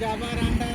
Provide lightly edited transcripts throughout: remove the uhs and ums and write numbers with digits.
Jabar Anda.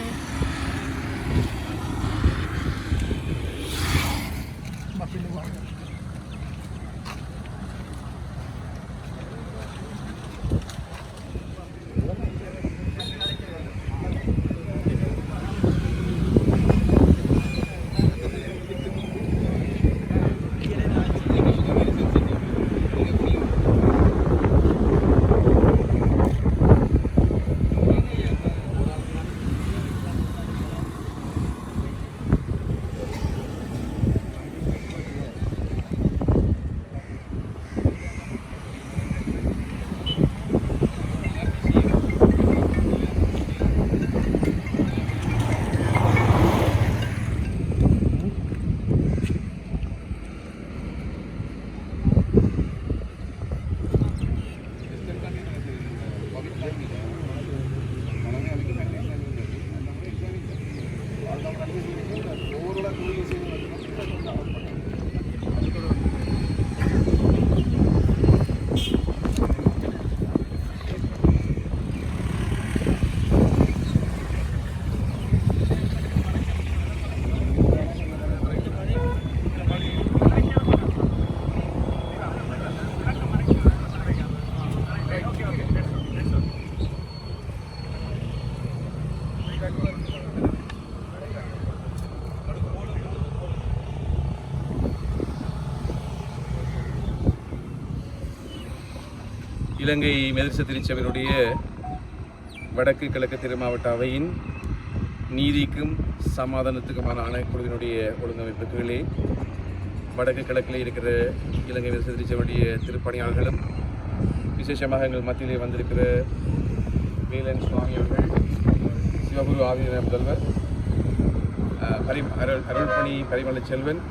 இலங்கை மெதிர்ச திருச்சபையினுடைய வடக்கு கிழக்கு திருமாவட்ட அவையின் நீதிக்கும் சமாதானத்துக்குமான ஆணைக்குழுவினுடைய ஒழுங்கமைப்பு கீழே வடக்கு கிழக்கில் இருக்கிற இலங்கை மெதிர்ச திருச்சபையுடைய திருப்பணியாளர்களும் விசேஷமாக எங்கள் மத்தியிலே வந்திருக்கிற வேலன் சுவாமி அவர்கள், சிவகுரு ஆதீன முதல்வர், அருள்பணி பரிமள செல்வன்,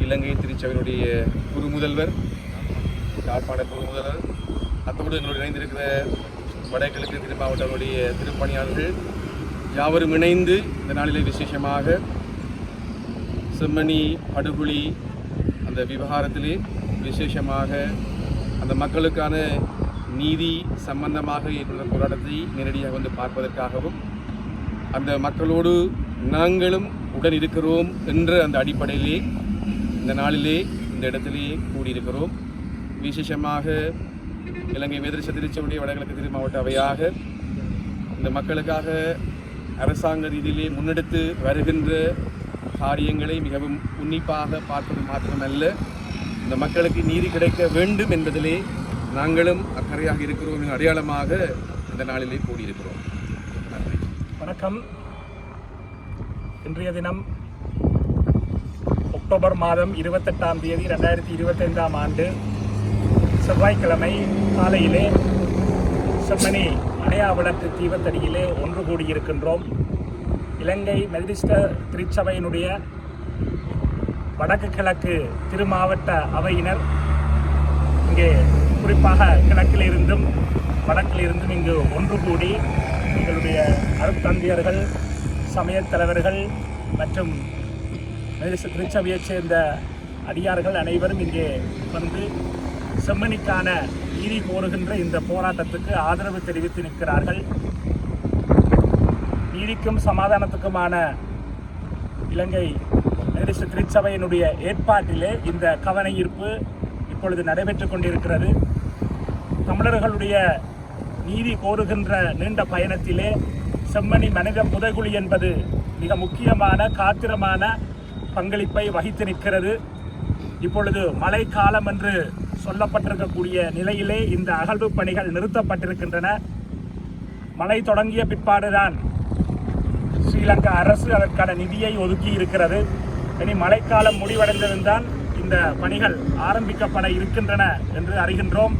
இலங்கை திருச்சபையினுடைய குரு முதல்வர், யாழ்ப்பாண குரு முதல்வர், அத்தோடு எங்களோடு இணைந்திருக்கிற வடகிழக்கு திருமாவட்டங்களுடைய திருப்பணியாளர்கள் யாவரும் இணைந்து இந்த நாளிலே விசேஷமாக செம்மணி படுகொலி அந்த விவகாரத்திலே விசேஷமாக அந்த மக்களுக்கான நீதி சம்பந்தமாக ஏற்படுத்த போராட்டத்தை நேரடியாக வந்து பார்ப்பதற்காகவும் அந்த மக்களோடு நாங்களும் உடன் இருக்கிறோம் என்ற அந்த அடிப்படையிலே இந்த நாளிலே இந்த இடத்திலே கூடியிருக்கிறோம். விசேஷமாக இலங்கை மெதிர்ச திருச்சபையுடைய வடகிழக்கு திருமாவட்ட அவையாக இந்த மக்களுக்காக அரசாங்க ரீதியிலே முன்னெடுத்து வருகின்ற காரியங்களை மிகவும் உன்னிப்பாக பார்ப்பது மாத்திரமல்ல, இந்த மக்களுக்கு நீதி கிடைக்க வேண்டும் என்பதிலே நாங்களும் அக்கறையாக இருக்கிறோம் என்ற அடையாளமாக இந்த நாளிலே கூடியிருக்கிறோம். நன்றி. வணக்கம். இன்றைய தினம் அக்டோபர் மாதம் 28ஆம் தேதி 2025ஆம் ஆண்டு செவ்வாய்க்கிழமை காலையிலே செம்மணி அணையாவிளக்கு தீபத்தடியிலே ஒன்று கூடியிருக்கின்றோம். இலங்கை மெதிரிஸ்ட திருச்சபையினுடைய வடக்கு கிழக்கு திருமாவட்ட அவையினர் இங்கே குறிப்பாக கிழக்கிலிருந்தும் வடக்கிலிருந்தும் இங்கு ஒன்று கூடி எங்களுடைய அருட்தந்தையர்கள், சமயத் தலைவர்கள் மற்றும் மெதிரிஸ்ட திருச்சபையைச் சேர்ந்த அடியார்கள் அனைவரும் இங்கே வந்து செம்மணிக்கான நீதி கோருகின்ற இந்த போராட்டத்துக்கு ஆதரவு தெரிவித்து நிற்கிறார்கள். நீதிக்கும் சமாதானத்துக்குமான இலங்கை மெதிரிஸ்ட திருச்சபையினுடைய ஏற்பாட்டிலே இந்த கவன ஈர்ப்பு இப்பொழுது நடைபெற்றுக் கொண்டிருக்கிறது. தமிழர்களுடைய நீதி கோருகின்ற நீண்ட பயணத்திலே செம்மணி மனித புதைகுழி என்பது மிக முக்கியமான காத்திரமான பங்களிப்பை வகித்து நிற்கிறது. இப்பொழுது மழை காலம் என்று சொல்லப்பட்டிருக்கக்கூடிய நிலையிலே இந்த அகழ்வு பணிகள் நிறுத்தப்பட்டிருக்கின்றன. மழை தொடங்கிய பிற்பாடுதான் ஸ்ரீலங்கா அரசு அதற்கான நிதியை ஒதுக்கி இருக்கிறது. இனி மழைக்காலம் முடிவடைந்ததுதான் இந்த பணிகள் ஆரம்பிக்கப்பட இருக்கின்றன என்று அறிகின்றோம்.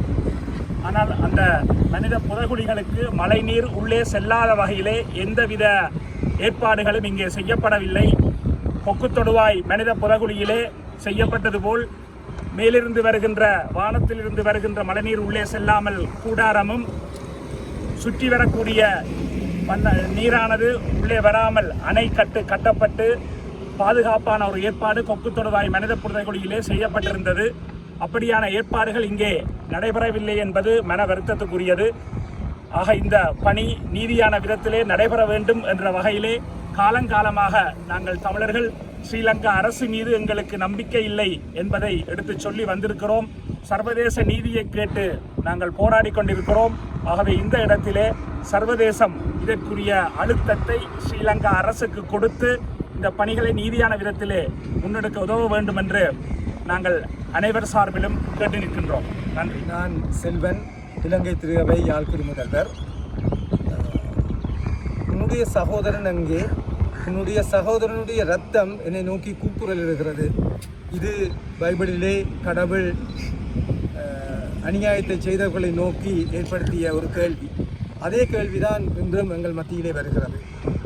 ஆனால் அந்த மனித புதைகுழிகளுக்கு மழைநீர் உள்ளே செல்லாத வகையிலே எந்தவித ஏற்பாடுகளும் இங்கே செய்யப்படவில்லை. கொக்குத்தொடுவாய் மனித புதைகுழியிலே செய்யப்பட்டது போல் மேலிருந்து வருகின்ற வானத்திலிருந்து வருகின்ற மழைநீர் உள்ளே செல்லாமல் கூடாரமும் சுற்றி வரக்கூடிய நீரானது உள்ளே வராமல் அணை கட்டப்பட்டு பாதுகாப்பான ஒரு ஏற்பாடு கொக்குத்தொடுவாய் மனித புதைகுழியிலே செய்யப்பட்டிருந்தது. அப்படியான ஏற்பாடுகள் இங்கே நடைபெறவில்லை என்பது மன வருத்தத்துக்குரியது. ஆக இந்த பணி நீதியான விதத்திலே நடைபெற வேண்டும் என்ற வகையிலே காலங்காலமாக நாங்கள் தமிழர்கள் ஸ்ரீலங்கா அரசு மீது எங்களுக்கு நம்பிக்கை இல்லை என்பதை எடுத்துச் சொல்லி வந்திருக்கிறோம். சர்வதேச நீதியை கேட்டு நாங்கள் போராடி கொண்டிருக்கிறோம். ஆகவே இந்த இடத்திலே சர்வதேசம் இதற்குரிய அழுத்தத்தை ஸ்ரீலங்கா அரசுக்கு கொடுத்து இந்த பணிகளை நீதியான விதத்திலே முன்னெடுக்க உதவ வேண்டும் என்று நாங்கள் அனைவர் சார்பிலும் கேட்டு நிற்கின்றோம். நன்றி. நான் செல்வன், இலங்கை திருவை யாழ்குடி முதல்வர். உன்னுடைய சகோதரன் அங்கே, உன்னுடைய சகோதரனுடைய ரத்தம் என்னை நோக்கி கூக்குரல் இருக்கிறது. இது பைபிளிலே கடவுள் அநியாயத்தை செய்தவர்களை நோக்கி ஏற்படுத்திய ஒரு கேள்வி. அதே கேள்விதான் இன்றும் எங்கள் மத்தியிலே வருகிறது.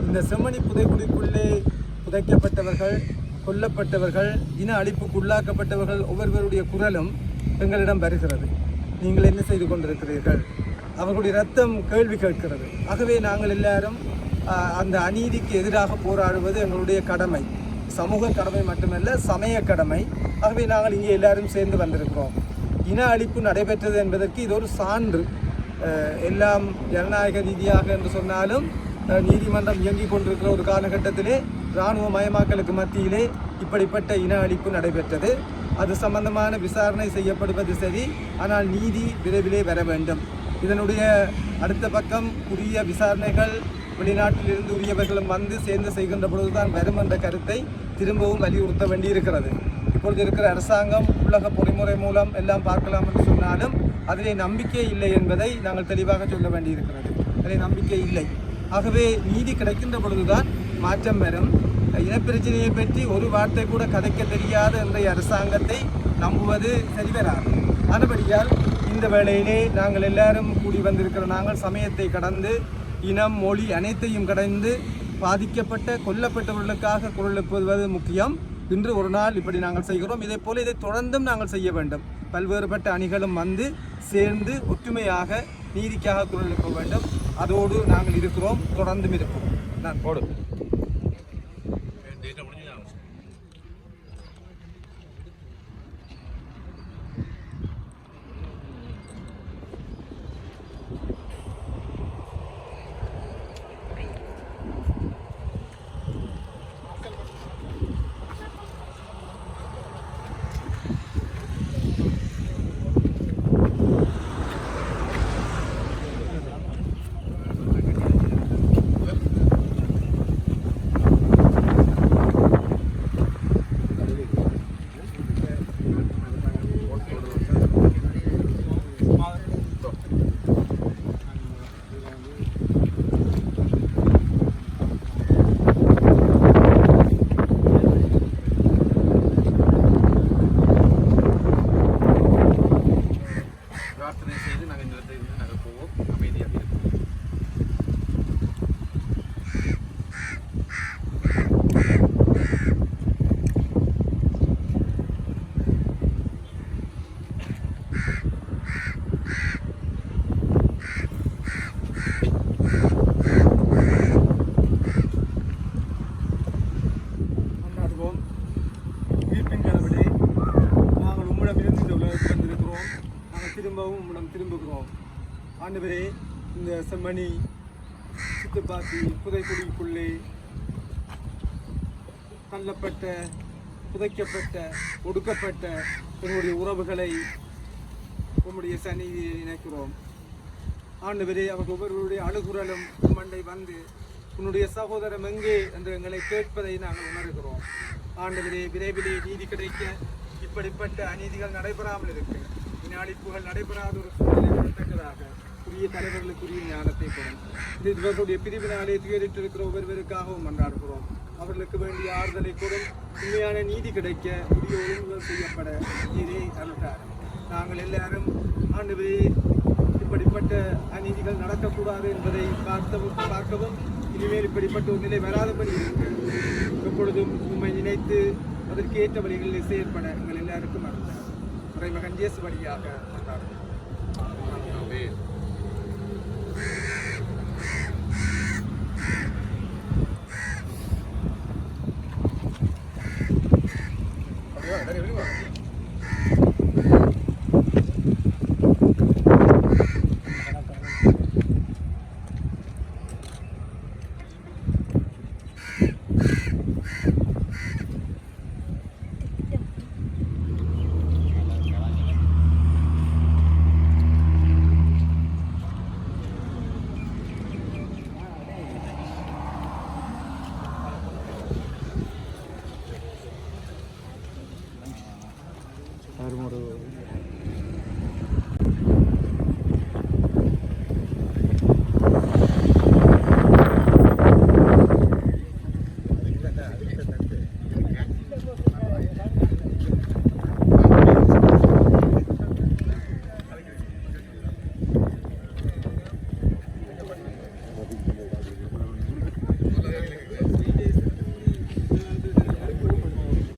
இந்த செம்மணி புதைக்குழிக்குள்ளே புதைக்கப்பட்டவர்கள், கொல்லப்பட்டவர்கள், இன அழிப்புக்கு உள்ளாக்கப்பட்டவர்கள் ஒவ்வொருவருடைய குரலும் எங்களிடம் வருகிறது. நீங்கள் என்ன செய்து கொண்டிருக்கிறீர்கள்? அவர்களுடைய ரத்தம் கேள்வி கேட்கிறது. ஆகவே நாங்கள் எல்லாரும் அந்த அநீதிக்கு எதிராக போராடுவது எங்களுடைய கடமை, சமூக கடமை மட்டுமல்ல, சமய கடமை. ஆகவே நாங்கள் இங்கே எல்லாரும் சேர்ந்து வந்திருக்கிறோம். இன அழிப்பு நடைபெற்றது என்பதற்கு இது ஒரு சான்று. எல்லாம் ஜனநாயக ரீதியாக என்று சொன்னாலும் நீதிமன்றம் இயங்கிக் கொண்டிருக்கிற ஒரு காலகட்டத்திலே இராணுவ மயமாக்கலுக்கு மத்தியிலே இப்படிப்பட்ட இன அழிப்பு நடைபெற்றது. அது சம்பந்தமான விசாரணை செய்யப்படுவது சரி, ஆனால் நீதி விரைவிலே வர வேண்டும். இதனுடைய அடுத்த பக்கம் உரிய விசாரணைகள் வெளிநாட்டிலிருந்து உரியவர்களும் வந்து சேர்ந்து செய்கின்ற பொழுதுதான் வரும் என்ற கருத்தை திரும்பவும் வலியுறுத்த வேண்டியிருக்கிறது. இப்பொழுது இருக்கிற அரசாங்கம் உலக பொறிமுறை மூலம் எல்லாம் பார்க்கலாம் என்று சொன்னாலும் அதிலே நம்பிக்கை இல்லை என்பதை நாங்கள் தெளிவாக சொல்ல வேண்டியிருக்கிறது. அதிலே நம்பிக்கை இல்லை. ஆகவே நீதி கிடைக்கின்ற பொழுதுதான் மாற்றம் வரும். இனப்பிரச்சனையை பற்றி ஒரு வார்த்தை கூட கதைக்க தெரியாத இன்றைய அரசாங்கத்தை நம்புவது சரிவராது. ஆனபடியால் இந்த வேளையிலே நாங்கள் எல்லாரும் கூடி வந்திருக்கிற நாங்கள் சமயத்தை கடந்து, இனம், மொழி அனைத்தையும் கடந்து பாதிக்கப்பட்ட கொல்லப்பட்டவர்களுக்காக குரல் எழுப்புவது முக்கியம். இன்று ஒரு நாள் இப்படி நாங்கள் செய்கிறோம். இதே போல இதை தொடர்ந்தும் நாங்கள் செய்ய வேண்டும். பல்வேறுபட்ட அணிகளும் வந்து சேர்ந்து ஒற்றுமையாக நீதிக்காக குரல் எழுப்ப வேண்டும். அதோடு நாங்கள் இருக்கிறோம், தொடர்ந்தும் இருப்போம். நான் போடு. பிரார்த்தனை செய்து நாங்கள் இந்த இடத்தை நாங்கள் போவோம். அமைதியாக இருப்போம். கொண்டாடுவோம். உயிர்ப்பின் கடவுளே, நாங்கள் உம்மிடமிருந்து இந்த உலகத்தில் வந்திருக்கிறோம். நாங்கள் திரும்பவும் உம்மிடம் திரும்புகிறோம். ஆண்டவரே, இந்த செம்மணி சித்துப்பாத்தி புதைக்குழிக்குள்ளே தள்ளப்பட்ட, புதைக்கப்பட்ட, ஒடுக்கப்பட்ட என்னுடைய உறவுகளை உம்முடைய சந்நிதியை நினைக்கிறோம். ஆண்டவரே, அவர்கள் ஒவ்வொருவருடைய அழுகுரலும் மண்டை வந்து உன்னுடைய சகோதரம் எங்கே என்று எங்களை கேட்பதை நாங்கள் உணர்கிறோம். ஆண்டவரே, விரைவிலே நீதி கிடைக்க, இப்படிப்பட்ட அநீதிகள் நடைபெறாமல் இருக்க, இன அழிப்புகள் நடைபெறாத ஒரு சூழ்நிலை வரத்தக்கதாக உரிய தலைவர்களுக்குரிய ஞானத்தை பெறும். இது இவர்களுடைய பிரிவினாலே துயரிட்டிருக்கிற ஒவ்வொருவருக்காகவும் கொண்டாடுகிறோம். அவர்களுக்கு வேண்டிய ஆறுதலை கூறும். உண்மையான நீதி கிடைக்க உரிய ஒழுங்குகள் செய்யப்பட நீரே அருள்தார். நாங்கள் எல்லாரும் ஆண்டவரே, இப்படிப்பட்ட அநீதிகள் நடக்கக்கூடாது என்பதை பார்க்கவும் இனிமேல் இப்படிப்பட்ட ஒரு நிலை வராதபடி இருக்க எப்பொழுதும் உண்மை நினைத்து அதற்கு ஏற்ற வழிகளில் செயற்பட எங்கள் எல்லாருக்கும் அருள்தார். மகன் இயேசு வழியாக